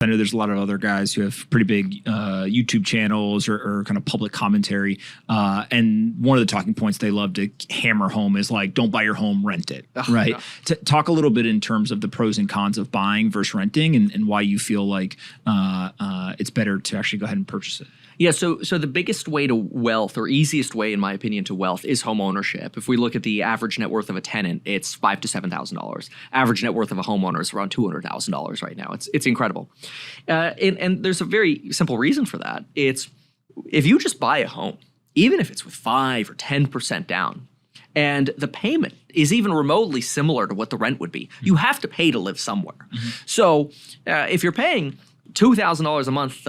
I know there's a lot of other guys who have pretty big YouTube channels or kind of public commentary. And one of the talking points they love to hammer home is like, don't buy your home, rent it, right? Yeah. Talk a little bit in terms of the pros and cons of buying versus renting and why you feel like it's better to actually go ahead and purchase it. Yeah, so the biggest way to wealth, or easiest way, in my opinion, to wealth is home ownership. If we look at the average net worth of a tenant, it's $5,000 to $7,000. Average net worth of a homeowner is around $200,000 right now. It's incredible, and there's a very simple reason for that. It's if you just buy a home, even if it's with 5 or 10% down, and the payment is even remotely similar to what the rent would be, you have to pay to live somewhere. So if you're paying $2,000 a month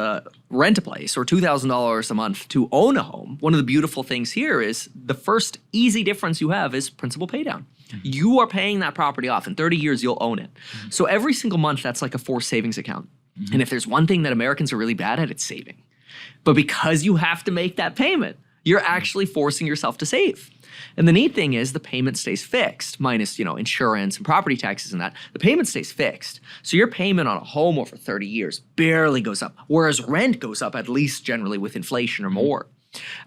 rent a place or $2,000 a month to own a home, one of the beautiful things here is the first easy difference you have is principal paydown. You are paying that property off. In 30 years, you'll own it. So every single month, that's like a forced savings account. And if there's one thing that Americans are really bad at, it's saving. But because you have to make that payment, you're actually forcing yourself to save. And the neat thing is the payment stays fixed, minus, insurance and property taxes and that. The payment stays fixed. So your payment on a home over 30 years barely goes up, whereas rent goes up at least generally with inflation or more.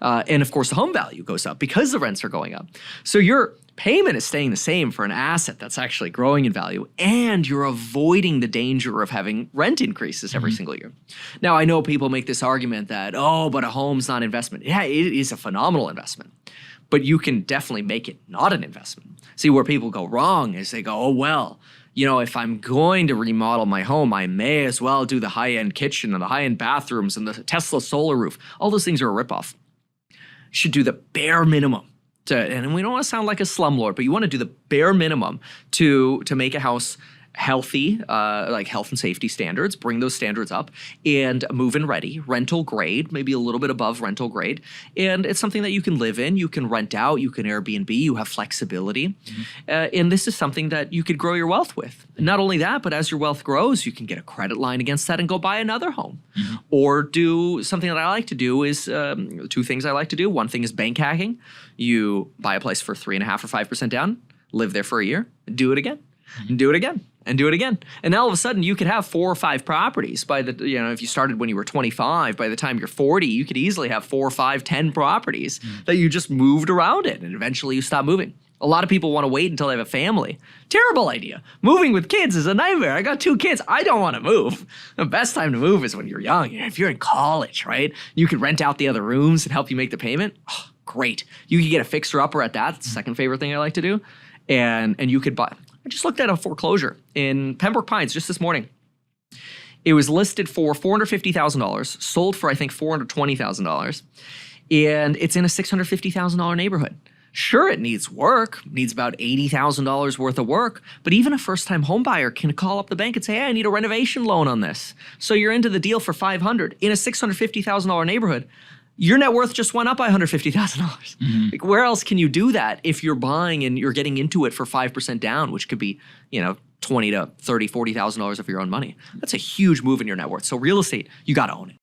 And of course, the home value goes up because the rents are going up. So your payment is staying the same for an asset that's actually growing in value, and you're avoiding the danger of having rent increases every single year. Now, I know people make this argument that, oh, but a home's not an investment. Yeah, it is a phenomenal investment. But you can definitely make it not an investment. See, where people go wrong is they go, oh, well, if I'm going to remodel my home, I may as well do the high-end kitchen and the high-end bathrooms and the Tesla solar roof. All those things are a ripoff. You should do the bare minimum. And we don't want to sound like a slumlord, but you want to do the bare minimum to make a house healthy, like health and safety standards, bring those standards up, and move-in ready, rental grade, maybe a little bit above rental grade. And it's something that you can live in, you can rent out, you can Airbnb, you have flexibility. And this is something that you could grow your wealth with. Not only that, but as your wealth grows, you can get a credit line against that and go buy another home. Or do something that I like to do is, 2 things I like to do. One thing is bank hacking. You buy a place for 3.5% or 5% down, live there for a year, do it again, and do it again. And do it again. And all of a sudden, you could have 4 or 5 properties. By the, if you started when you were 25, by the time you're 40, you could easily have 4 or 5, 10 properties that you just moved around in, and eventually you stop moving. A lot of people want to wait until they have a family. Terrible idea. Moving with kids is a nightmare. I got 2 kids. I don't want to move. The best time to move is when you're young. If you're in college, right? You could rent out the other rooms and help you make the payment. Oh, great. You could get a fixer-upper at that. That's the second favorite thing I like to do. And you could buy. I just looked at a foreclosure in Pembroke Pines just this morning. It was listed for $450,000, sold for, I think, $420,000, and it's in a $650,000 neighborhood. Sure, it needs work, needs about $80,000 worth of work, but even a first-time home buyer can call up the bank and say, hey, I need a renovation loan on this. So you're into the deal for $500,000 in a $650,000 neighborhood. Your net worth just went up by $150,000. Like, where else can you do that if you're buying and you're getting into it for 5% down, which could be, $20,000 to $30,000, $40,000 of your own money? That's a huge move in your net worth. So real estate, you got to own it.